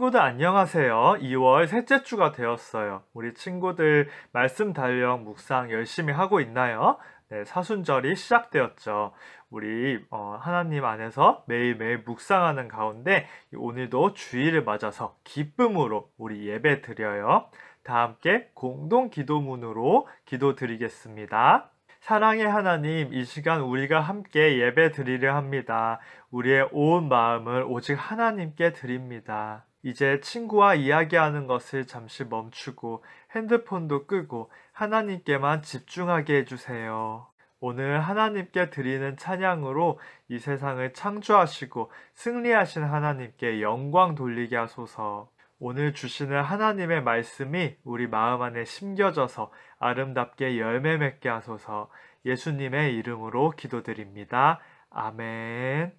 친구들 안녕하세요. 2월 셋째 주가 되었어요. 우리 친구들 말씀 단력 묵상 열심히 하고 있나요? 네, 사순절이 시작되었죠. 우리 하나님 안에서 매일매일 묵상하는 가운데 오늘도 주일을 맞아서 기쁨으로 우리 예배 드려요. 다 함께 공동 기도문으로 기도 드리겠습니다. 사랑의 하나님, 이 시간 우리가 함께 예배 드리려 합니다. 우리의 온 마음을 오직 하나님께 드립니다. 이제 친구와 이야기하는 것을 잠시 멈추고 핸드폰도 끄고 하나님께만 집중하게 해주세요. 오늘 하나님께 드리는 찬양으로 이 세상을 창조하시고 승리하신 하나님께 영광 돌리게 하소서. 오늘 주시는 하나님의 말씀이 우리 마음 안에 심겨져서 아름답게 열매 맺게 하소서. 예수님의 이름으로 기도드립니다. 아멘.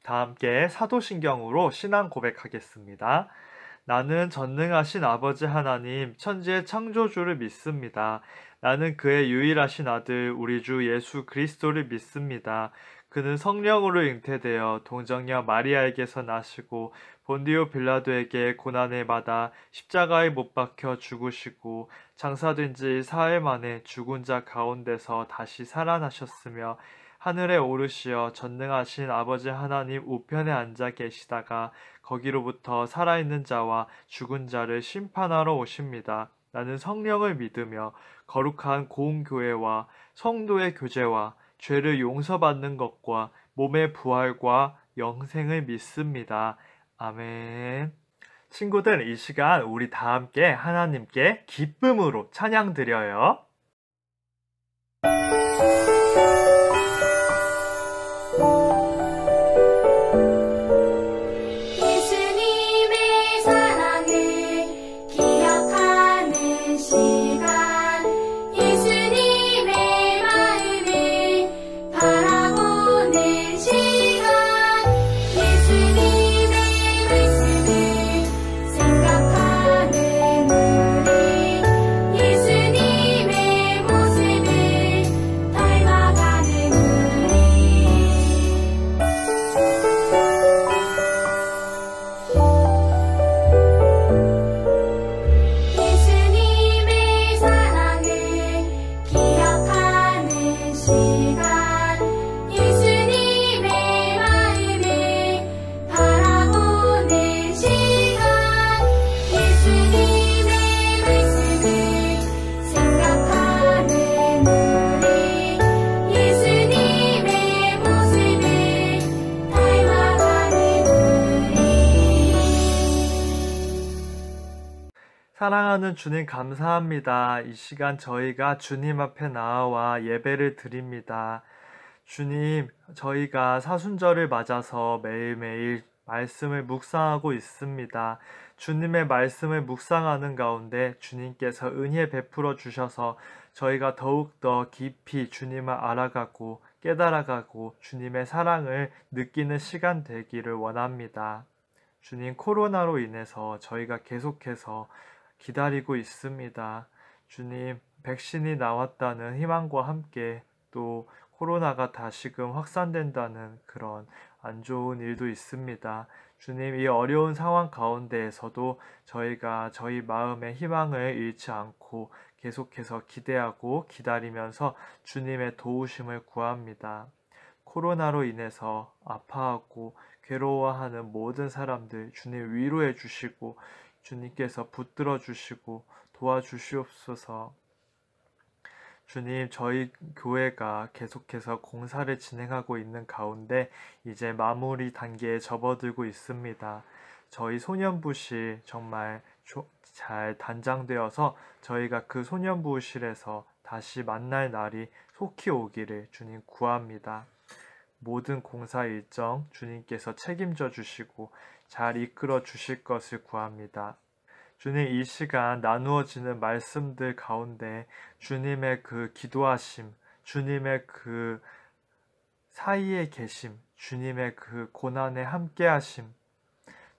다 함께 사도신경으로 신앙 고백하겠습니다. 나는 전능하신 아버지 하나님, 천지의 창조주를 믿습니다. 나는 그의 유일하신 아들, 우리 주 예수 그리스도를 믿습니다. 그는 성령으로 잉태되어 동정녀 마리아에게서 나시고 본디오 빌라도에게 고난을 받아 십자가에 못 박혀 죽으시고 장사된 지 사흘 만에 죽은 자 가운데서 다시 살아나셨으며 하늘에 오르시어 전능하신 아버지 하나님 우편에 앉아 계시다가 거기로부터 살아있는 자와 죽은 자를 심판하러 오십니다. 나는 성령을 믿으며 거룩한 고운교회와 성도의 교제와 죄를 용서받는 것과 몸의 부활과 영생을 믿습니다. 아멘. 친구들, 이 시간 우리 다 함께 하나님께 기쁨으로 찬양 드려요. 사랑하는 주님 감사합니다. 이 시간 저희가 주님 앞에 나와 예배를 드립니다. 주님, 저희가 사순절을 맞아서 매일매일 말씀을 묵상하고 있습니다. 주님의 말씀을 묵상하는 가운데 주님께서 은혜 베풀어 주셔서 저희가 더욱더 깊이 주님을 알아가고 깨달아가고 주님의 사랑을 느끼는 시간 되기를 원합니다. 주님, 코로나로 인해서 저희가 계속해서 기다리고 있습니다. 주님, 백신이 나왔다는 희망과 함께 또 코로나가 다시금 확산된다는 그런 안 좋은 일도 있습니다. 주님, 이 어려운 상황 가운데에서도 저희가 저희 마음의 희망을 잃지 않고 계속해서 기대하고 기다리면서 주님의 도우심을 구합니다. 코로나로 인해서 아파하고 괴로워하는 모든 사람들 주님 위로해 주시고 주님께서 붙들어 주시고 도와주시옵소서. 주님, 저희 교회가 계속해서 공사를 진행하고 있는 가운데 이제 마무리 단계에 접어들고 있습니다. 저희 소년부실 정말 잘 단장되어서 저희가 그 소년부실에서 다시 만날 날이 속히 오기를 주님 구합니다. 모든 공사 일정 주님께서 책임져 주시고 잘 이끌어 주실 것을 구합니다. 주님, 이 시간 나누어지는 말씀들 가운데 주님의 그 기도하심, 주님의 그 사이에 계심, 주님의 그 고난에 함께하심,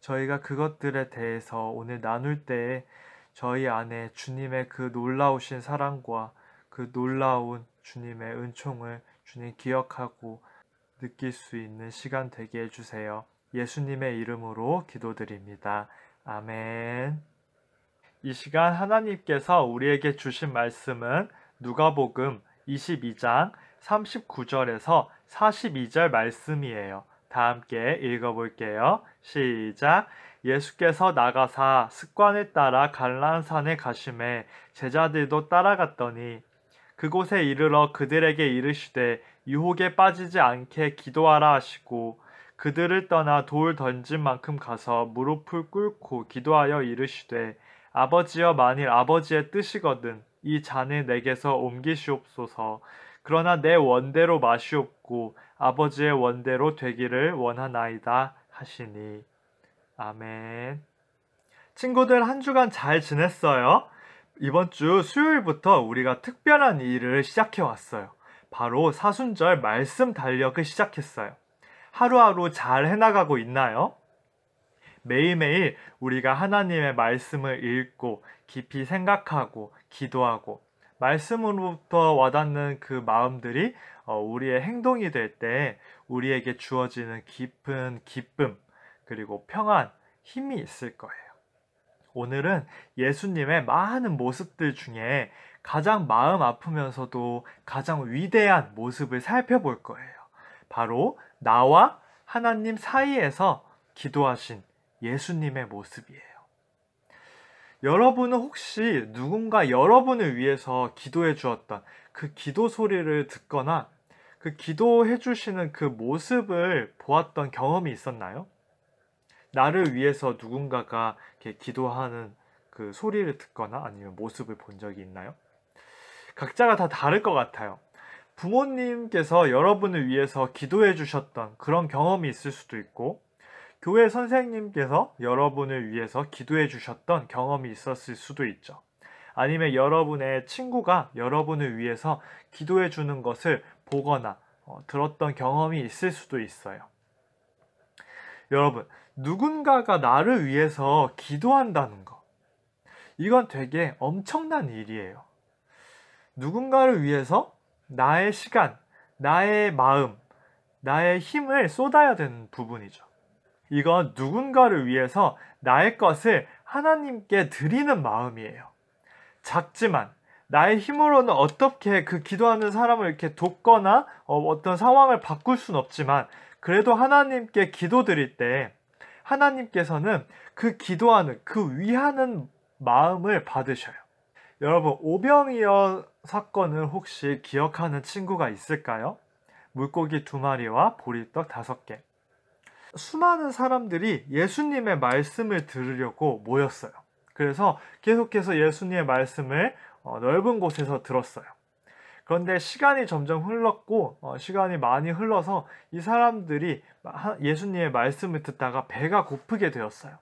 저희가 그것들에 대해서 오늘 나눌 때에 저희 안에 주님의 그 놀라우신 사랑과 그 놀라운 주님의 은총을 주님 기억하고 느낄 수 있는 시간 되게 해주세요. 예수님의 이름으로 기도드립니다. 아멘. 이 시간 하나님께서 우리에게 주신 말씀은 누가복음 22장 39절에서 42절 말씀이에요. 다 함께 읽어볼게요. 시작. 예수께서 나가사 습관에 따라 갈라산에 가심에 제자들도 따라갔더니 그곳에 이르러 그들에게 이르시되 유혹에 빠지지 않게 기도하라 하시고 그들을 떠나 돌 던진 만큼 가서 무릎을 꿇고 기도하여 이르시되 아버지여 만일 아버지의 뜻이거든 이 잔을 내게서 옮기시옵소서. 그러나 내 원대로 마시옵고 아버지의 원대로 되기를 원하나이다 하시니. 아멘. 친구들 한 주간 잘 지냈어요? 이번 주 수요일부터 우리가 특별한 일을 시작해 왔어요. 바로 사순절 말씀 달력을 시작했어요. 하루하루 잘 해나가고 있나요? 매일매일 우리가 하나님의 말씀을 읽고 깊이 생각하고 기도하고 말씀으로부터 와닿는 그 마음들이 우리의 행동이 될 때 우리에게 주어지는 깊은 기쁨 그리고 평안, 힘이 있을 거예요. 오늘은 예수님의 많은 모습들 중에 가장 마음 아프면서도 가장 위대한 모습을 살펴볼 거예요. 바로 나와 하나님 사이에서 기도하신 예수님의 모습이에요. 여러분은 혹시 누군가 여러분을 위해서 기도해 주었던 그 기도 소리를 듣거나 그 기도해 주시는 그 모습을 보았던 경험이 있었나요? 나를 위해서 누군가가 이렇게 기도하는 그 소리를 듣거나 아니면 모습을 본 적이 있나요? 각자가 다 다를 것 같아요. 부모님께서 여러분을 위해서 기도해 주셨던 그런 경험이 있을 수도 있고, 교회 선생님께서 여러분을 위해서 기도해 주셨던 경험이 있었을 수도 있죠. 아니면 여러분의 친구가 여러분을 위해서 기도해 주는 것을 보거나 들었던 경험이 있을 수도 있어요. 여러분, 누군가가 나를 위해서 기도한다는 거, 이건 되게 엄청난 일이에요. 누군가를 위해서 나의 시간, 나의 마음, 나의 힘을 쏟아야 되는 부분이죠. 이건 누군가를 위해서 나의 것을 하나님께 드리는 마음이에요. 작지만 나의 힘으로는 어떻게 그 기도하는 사람을 이렇게 돕거나 어떤 상황을 바꿀 수는 없지만 그래도 하나님께 기도드릴 때 하나님께서는 그 기도하는, 그 위하는 마음을 받으셔요. 여러분, 오병이어 사건을 혹시 기억하는 친구가 있을까요? 물고기 2마리와 보리떡 5개. 수많은 사람들이 예수님의 말씀을 들으려고 모였어요. 그래서 계속해서 예수님의 말씀을 넓은 곳에서 들었어요. 그런데 시간이 점점 흘렀고 시간이 많이 흘러서 이 사람들이 예수님의 말씀을 듣다가 배가 고프게 되었어요.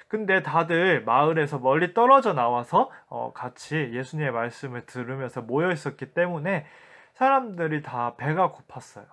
근데 다들 마을에서 멀리 떨어져 나와서 같이 예수님의 말씀을 들으면서 모여 있었기 때문에 사람들이 다 배가 고팠어요.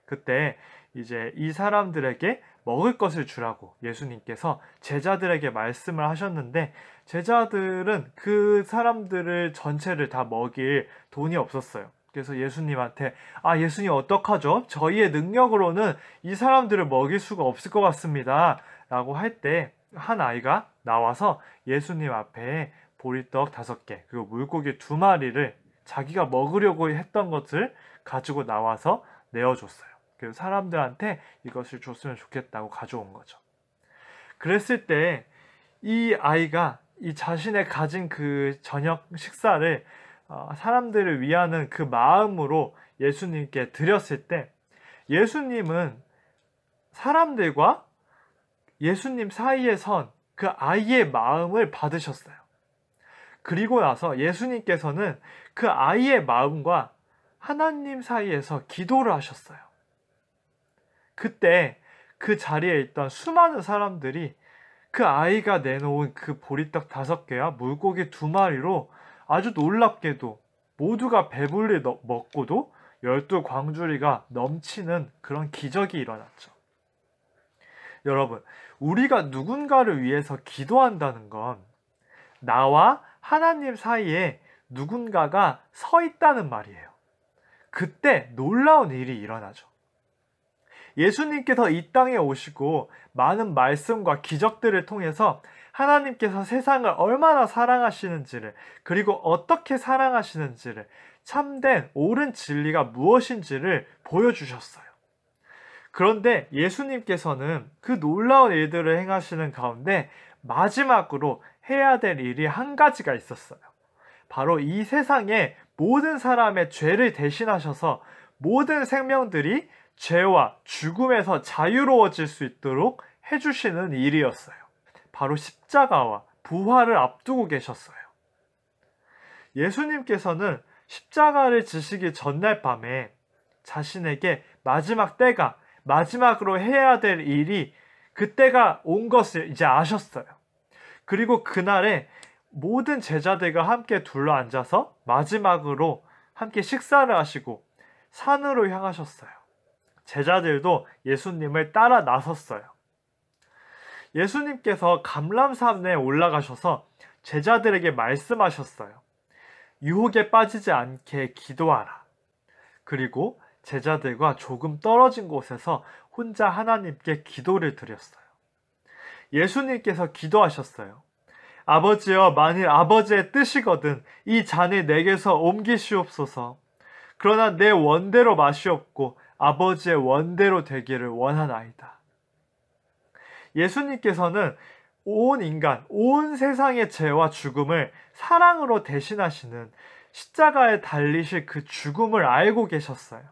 그때 이제 이 사람들에게 먹을 것을 주라고 예수님께서 제자들에게 말씀을 하셨는데 제자들은 그 사람들을 전체를 다 먹일 돈이 없었어요. 그래서 예수님한테 예수님 어떡하죠? 저희의 능력으로는 이 사람들을 먹일 수가 없을 것 같습니다. 라고 할 때 한 아이가 나와서 예수님 앞에 보리떡 5개 그리고 물고기 2마리를 자기가 먹으려고 했던 것을 가지고 나와서 내어줬어요. 그리고 사람들한테 이것을 줬으면 좋겠다고 가져온 거죠. 그랬을 때 이 아이가 이 자신의 가진 그 저녁 식사를 사람들을 위하는 그 마음으로 예수님께 드렸을 때 예수님은 사람들과 예수님 사이에 선 그 아이의 마음을 받으셨어요. 그리고 나서 예수님께서는 그 아이의 마음과 하나님 사이에서 기도를 하셨어요. 그때 그 자리에 있던 수많은 사람들이 그 아이가 내놓은 그 보리떡 5개와 물고기 2마리로 아주 놀랍게도 모두가 배불리 먹고도 12광주리가 넘치는 그런 기적이 일어났죠. 여러분, 우리가 누군가를 위해서 기도한다는 건 나와 하나님 사이에 누군가가 서 있다는 말이에요. 그때 놀라운 일이 일어나죠. 예수님께서 이 땅에 오시고 많은 말씀과 기적들을 통해서 하나님께서 세상을 얼마나 사랑하시는지를, 그리고 어떻게 사랑하시는지를, 참된 옳은 진리가 무엇인지를 보여주셨어요. 그런데 예수님께서는 그 놀라운 일들을 행하시는 가운데 마지막으로 해야 될 일이 한 가지가 있었어요. 바로 이 세상의 모든 사람의 죄를 대신하셔서 모든 생명들이 죄와 죽음에서 자유로워질 수 있도록 해주시는 일이었어요. 바로 십자가와 부활을 앞두고 계셨어요. 예수님께서는 십자가를 지시기 전날 밤에 자신에게 마지막 때가, 마지막으로 해야 될 일이 그때가 온 것을 이제 아셨어요. 그리고 그날에 모든 제자들과 함께 둘러앉아서 마지막으로 함께 식사를 하시고 산으로 향하셨어요. 제자들도 예수님을 따라 나섰어요. 예수님께서 감람산에 올라가셔서 제자들에게 말씀하셨어요. 유혹에 빠지지 않게 기도하라. 그리고 제자들과 조금 떨어진 곳에서 혼자 하나님께 기도를 드렸어요. 예수님께서 기도하셨어요. 아버지여, 만일 아버지의 뜻이거든 이 잔을 내게서 옮기시옵소서. 그러나 내 원대로 마시옵고 아버지의 원대로 되기를 원하나이다. 예수님께서는 온 인간, 온 세상의 죄와 죽음을 사랑으로 대신하시는 십자가에 달리실 그 죽음을 알고 계셨어요.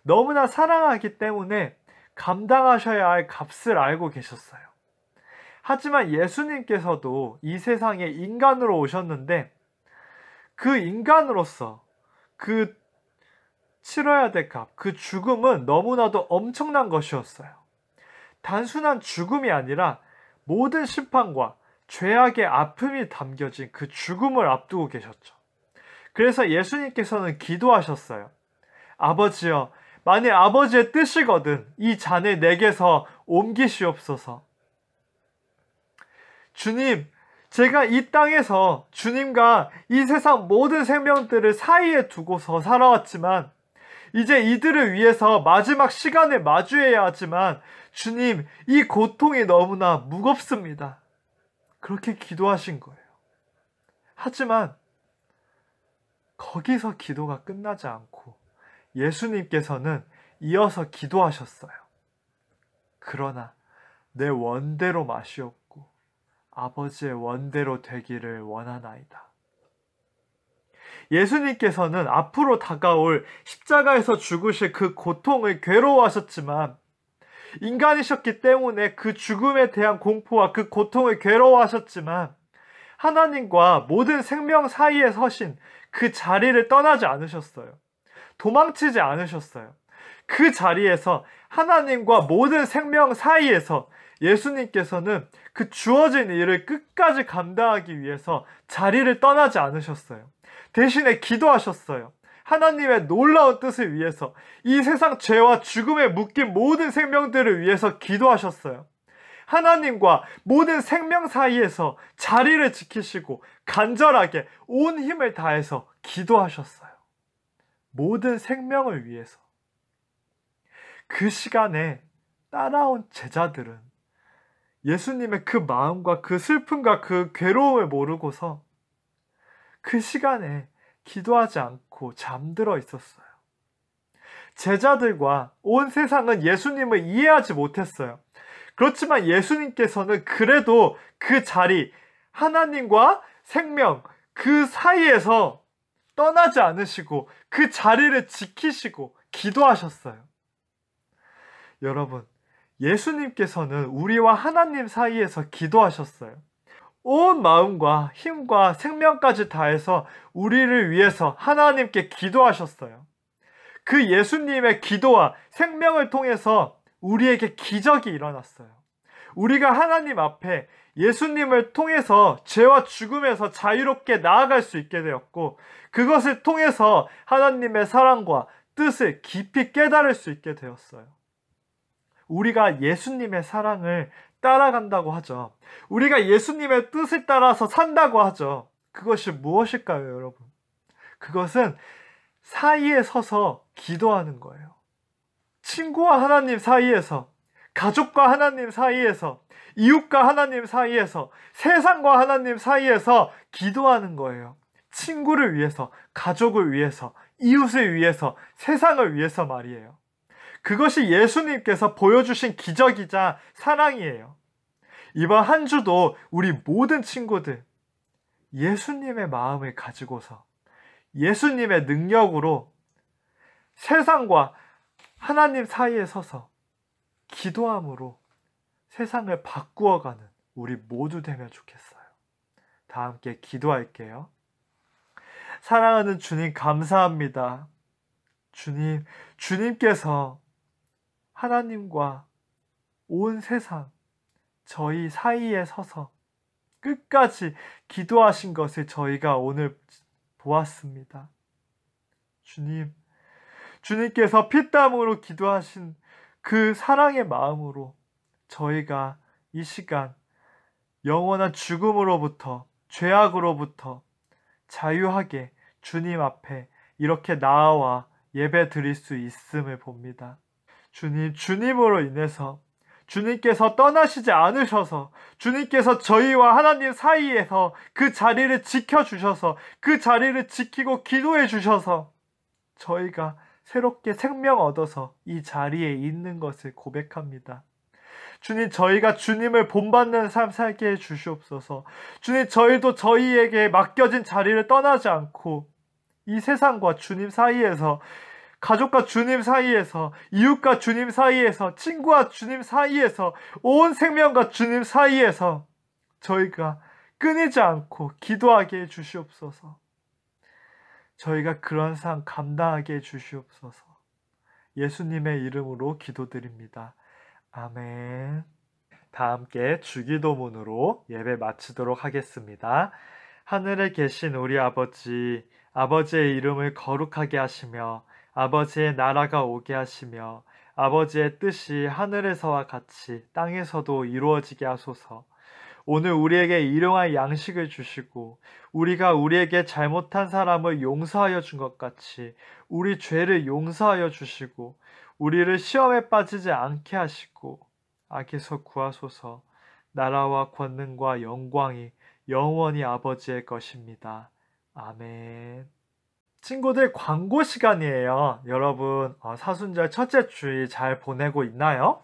너무나 사랑하기 때문에 감당하셔야 할 값을 알고 계셨어요. 하지만 예수님께서도 이 세상에 인간으로 오셨는데 그 인간으로서 그 치러야 될 값, 그 죽음은 너무나도 엄청난 것이었어요. 단순한 죽음이 아니라 모든 심판과 죄악의 아픔이 담겨진 그 죽음을 앞두고 계셨죠. 그래서 예수님께서는 기도하셨어요. 아버지여, 만일 아버지의 뜻이거든 이 잔을 내게서 옮기시옵소서. 주님, 제가 이 땅에서 주님과 이 세상 모든 생명들을 사이에 두고서 살아왔지만 이제 이들을 위해서 마지막 시간을 마주해야 하지만 주님, 이 고통이 너무나 무겁습니다. 그렇게 기도하신 거예요. 하지만 거기서 기도가 끝나지 않고 예수님께서는 이어서 기도하셨어요. 그러나 내 원대로 마시옵고 아버지의 원대로 되기를 원하나이다. 예수님께서는 앞으로 다가올 십자가에서 죽으실 그 고통을 괴로워하셨지만 인간이셨기 때문에 그 죽음에 대한 공포와 그 고통을 괴로워하셨지만 하나님과 모든 생명 사이에 서신 그 자리를 떠나지 않으셨어요. 도망치지 않으셨어요. 그 자리에서 하나님과 모든 생명 사이에서 예수님께서는 그 주어진 일을 끝까지 감당하기 위해서 자리를 떠나지 않으셨어요. 대신에 기도하셨어요. 하나님의 놀라운 뜻을 위해서, 이 세상 죄와 죽음에 묶인 모든 생명들을 위해서 기도하셨어요. 하나님과 모든 생명 사이에서 자리를 지키시고 간절하게 온 힘을 다해서 기도하셨어요. 모든 생명을 위해서. 그 시간에 따라온 제자들은 예수님의 그 마음과 그 슬픔과 그 괴로움을 모르고서 그 시간에 기도하지 않고 잠들어 있었어요. 제자들과 온 세상은 예수님을 이해하지 못했어요. 그렇지만 예수님께서는 그래도 그 자리, 하나님과 생명, 그 사이에서 떠나지 않으시고 그 자리를 지키시고 기도하셨어요. 여러분, 예수님께서는 우리와 하나님 사이에서 기도하셨어요. 온 마음과 힘과 생명까지 다해서 우리를 위해서 하나님께 기도하셨어요. 그 예수님의 기도와 생명을 통해서 우리에게 기적이 일어났어요. 우리가 하나님 앞에 예수님을 통해서 죄와 죽음에서 자유롭게 나아갈 수 있게 되었고, 그것을 통해서 하나님의 사랑과 뜻을 깊이 깨달을 수 있게 되었어요. 우리가 예수님의 사랑을 따라간다고 하죠. 우리가 예수님의 뜻을 따라서 산다고 하죠. 그것이 무엇일까요, 여러분? 그것은 사이에 서서 기도하는 거예요. 친구와 하나님 사이에서, 가족과 하나님 사이에서, 이웃과 하나님 사이에서, 세상과 하나님 사이에서 기도하는 거예요. 친구를 위해서, 가족을 위해서, 이웃을 위해서, 세상을 위해서 말이에요. 그것이 예수님께서 보여주신 기적이자 사랑이에요. 이번 한 주도 우리 모든 친구들 예수님의 마음을 가지고서 예수님의 능력으로 세상과 하나님 사이에 서서 기도함으로 세상을 바꾸어가는 우리 모두 되면 좋겠어요. 다 함께 기도할게요. 사랑하는 주님, 감사합니다. 주님께서 하나님과 온 세상, 저희 사이에 서서 끝까지 기도하신 것을 저희가 오늘 보았습니다. 주님께서 피땀으로 기도하신 그 사랑의 마음으로 저희가 이 시간 영원한 죽음으로부터, 죄악으로부터 자유하게 주님 앞에 이렇게 나아와 예배 드릴 수 있음을 봅니다. 주님으로 인해서 주님께서 떠나시지 않으셔서 주님께서 저희와 하나님 사이에서 그 자리를 지켜주셔서 그 자리를 지키고 기도해 주셔서 저희가 새롭게 생명 얻어서 이 자리에 있는 것을 고백합니다. 주님, 저희가 주님을 본받는 삶 살게 해 주시옵소서. 주님, 저희도 저희에게 맡겨진 자리를 떠나지 않고 이 세상과 주님 사이에서, 가족과 주님 사이에서, 이웃과 주님 사이에서, 친구와 주님 사이에서, 온 생명과 주님 사이에서 저희가 끊이지 않고 기도하게 해 주시옵소서. 저희가 그런 삶 감당하게 해 주시옵소서. 예수님의 이름으로 기도드립니다. 아멘. 다 함께 주기도문으로 예배 마치도록 하겠습니다. 하늘에 계신 우리 아버지, 아버지의 이름을 거룩하게 하시며 아버지의 나라가 오게 하시며 아버지의 뜻이 하늘에서와 같이 땅에서도 이루어지게 하소서. 오늘 우리에게 일용할 양식을 주시고 우리가 우리에게 잘못한 사람을 용서하여 준 것 같이 우리 죄를 용서하여 주시고 우리를 시험에 빠지지 않게 하시고 악에서 구하소서. 나라와 권능과 영광이 영원히 아버지의 것입니다. 아멘. 친구들, 광고 시간이에요. 여러분 사순절 첫째 주일 잘 보내고 있나요?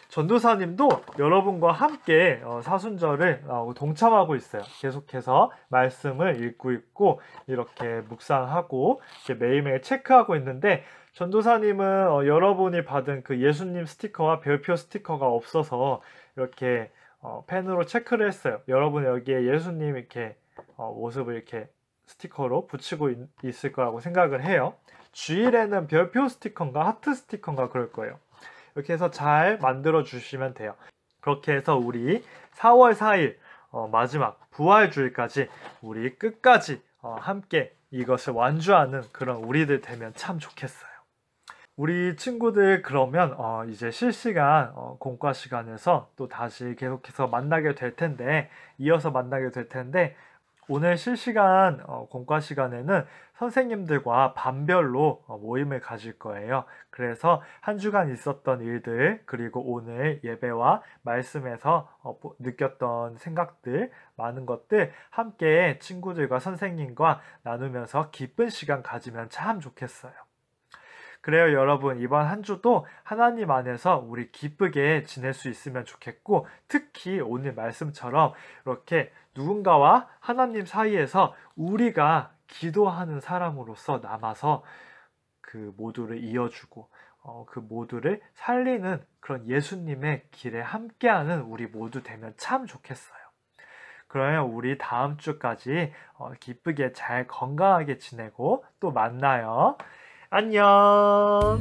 전도사님도 여러분과 함께 사순절을 동참하고 있어요. 계속해서 말씀을 읽고 있고 이렇게 묵상하고 이렇게 매일매일 체크하고 있는데, 전도사님은 여러분이 받은 그 예수님 스티커와 별표 스티커가 없어서 이렇게 펜으로 체크를 했어요. 여러분 여기에 예수님 이렇게 모습을 이렇게 스티커로 붙이고 있을 거라고 생각을 해요. 주일에는 별표 스티커인가 하트 스티커인가 그럴 거예요. 이렇게 해서 잘 만들어 주시면 돼요. 그렇게 해서 우리 4월 4일 마지막 부활주일까지 우리 끝까지 함께 이것을 완주하는 그런 우리들 되면 참 좋겠어요. 우리 친구들 그러면 이제 실시간 공과 시간에서 또 다시 계속해서 만나게 될 텐데, 이어서 만나게 될 텐데, 오늘 실시간 공과 시간에는 선생님들과 반별로 모임을 가질 거예요. 그래서 한 주간 있었던 일들, 그리고 오늘 예배와 말씀에서 느꼈던 생각들, 많은 것들 함께 친구들과 선생님과 나누면서 기쁜 시간 가지면 참 좋겠어요. 그래요, 여러분. 이번 한 주도 하나님 안에서 우리 기쁘게 지낼 수 있으면 좋겠고, 특히 오늘 말씀처럼 이렇게 누군가와 하나님 사이에서 우리가 기도하는 사람으로서 남아서 그 모두를 이어주고 그 모두를 살리는 그런 예수님의 길에 함께하는 우리 모두 되면 참 좋겠어요. 그러면 우리 다음 주까지 기쁘게 잘 건강하게 지내고 또 만나요. 안녕.